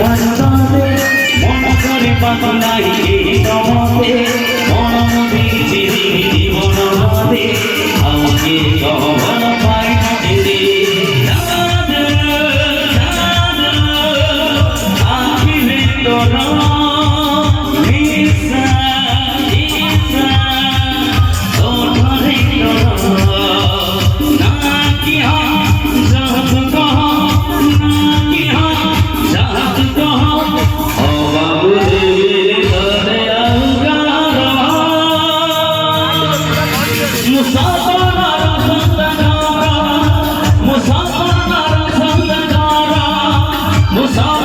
কান্দে মন করে পাগলাই এই তমতে মন দিয়েছি জীবন রাতে আমাকে কখন পাই না দিতে আখি ভিতর নিসা নিসা ওঠরে না কি জব কহ না কি জব কহ ও বাবু দেবীর ঘরে আউগার মুসাফার সন্তকারা মুসাফার সন্তকারা মুসাফার